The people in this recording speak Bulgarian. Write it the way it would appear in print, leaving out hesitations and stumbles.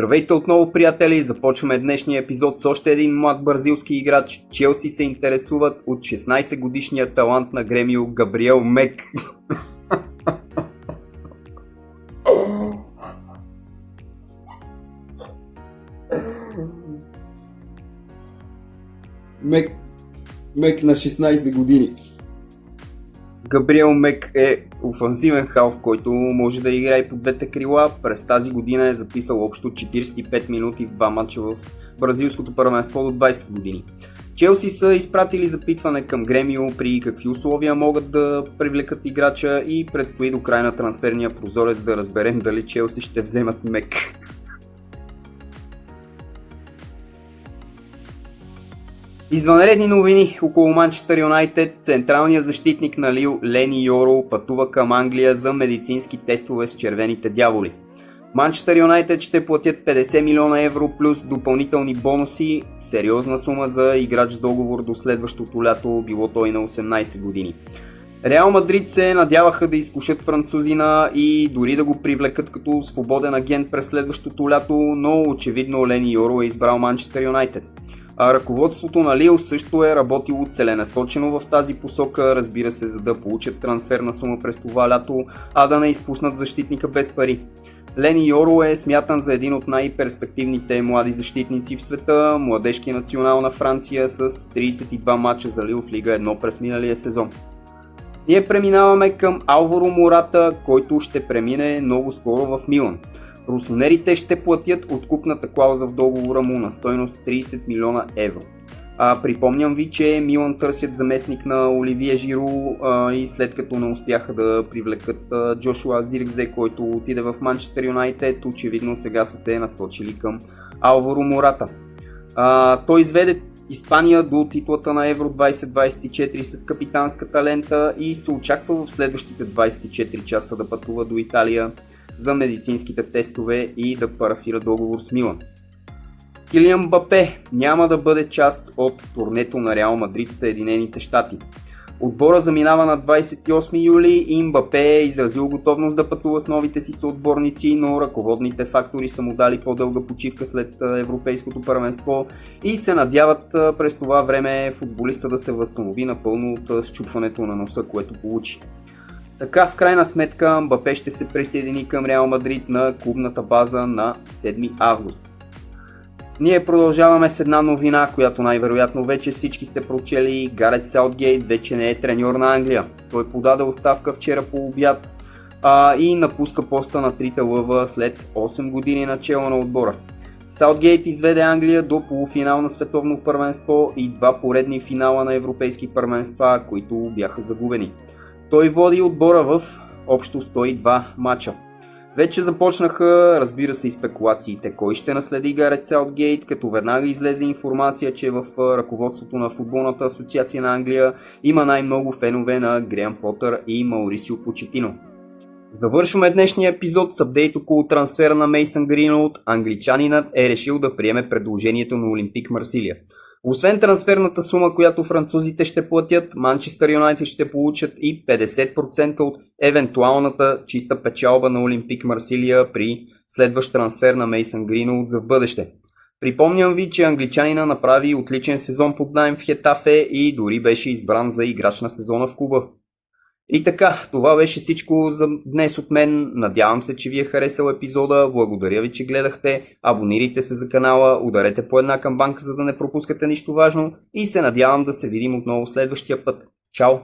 Здравейте отново, приятели! Започваме днешния епизод с още един млад бразилски играч. Челси се интересуват от 16-годишния талант на Гремио Габриел Мек. Мек на 16 години. Габриел Мек е офанзивен халф, който може да играе по двете крила. През тази година е записал общо 45 минути в два матча в бразилското първенство до 20 години. Челси са изпратили запитване към Гремио при какви условия могат да привлекат играча и предстои до края на трансферния прозорец да разберем дали Челси ще вземат Мек. Извънредни новини около Манчестър Юнайтед. Централният защитник на Лил Лени Йоро пътува към Англия за медицински тестове с червените дяволи. Манчестър Юнайтед ще платят 50 милиона евро плюс допълнителни бонуси, сериозна сума за играч с договор до следващото лято, било той на 18 години. Реал Мадрид се надяваха да изкушат французина и дори да го привлекат като свободен агент през следващото лято, но очевидно Лени Йоро е избрал Манчестър Юнайтед. А ръководството на Лил също е работило целенасочено в тази посока, разбира се, за да получат трансферна сума през това лято, а да не изпуснат защитника без пари. Лени Йоро е смятан за един от най-перспективните млади защитници в света, младежки национал на Франция с 32 мача за Лил в Лига 1 през миналия сезон. Ние преминаваме към Алваро Мората, който ще премине много скоро в Милан. Русонерите ще платят откупната клауза в договора му на стойност 30 милиона евро. Припомням ви, че Милан търсят заместник на Оливие Жиру и след като не успяха да привлекат Джошуа Зиркзе, който отиде в Манчестър Юнайтед, очевидно сега са се насочили към Алваро Мората. Той изведе Испания до титлата на Евро 2024 с капитанската лента и се очаква в следващите 24 часа да пътува до Италия за медицинските тестове и да парафира договор с Милан. Килиан Мбапе няма да бъде част от турнето на Реал Мадрид в Съединените щати. Отбора заминава на 28 юли и Мбапе е изразил готовност да пътува с новите си съотборници, но ръководните фактори са му дали по-дълга почивка след европейското първенство и се надяват през това време футболиста да се възстанови напълно от счупването на носа, което получи. Така, в крайна сметка, Мбапе ще се присъедини към Реал Мадрид на клубната база на 7 август. Ние продължаваме с една новина, която най-вероятно вече всички сте прочели. Гарет Саутгейт вече не е треньор на Англия. Той подаде оставка вчера по обяд и напуска поста на трите лъва след 8 години начало на отбора. Саутгейт изведе Англия до полуфинал на световно първенство и два поредни финала на европейски първенства, които бяха загубени. Той води отбора в общо 102 мача. Вече започнаха, разбира се, и спекулациите кой ще наследи Гарет Саутгейт, като веднага излезе информация, че в ръководството на Футболната асоциация на Англия има най-много фенове на Греъм Потър и Маурисио Почетино. Завършваме днешния епизод с апдейт около трансфера на Мейсън Гринвуд. Англичанинът е решил да приеме предложението на Олимпик Марсилия. Освен трансферната сума, която французите ще платят, Манчестър Юнайтед ще получат и 50% от евентуалната чиста печалба на Олимпик Марсилия при следващ трансфер на Мейсън Гринвуд за в бъдеще. Припомням ви, че англичанина направи отличен сезон под наем в Хетафе и дори беше избран за играч на сезона в клуба. И така, това беше всичко за днес от мен. Надявам се, че ви е харесал епизода. Благодаря ви, че гледахте. Абонирайте се за канала, ударете по една камбанка, за да не пропускате нищо важно и се надявам да се видим отново следващия път. Чао!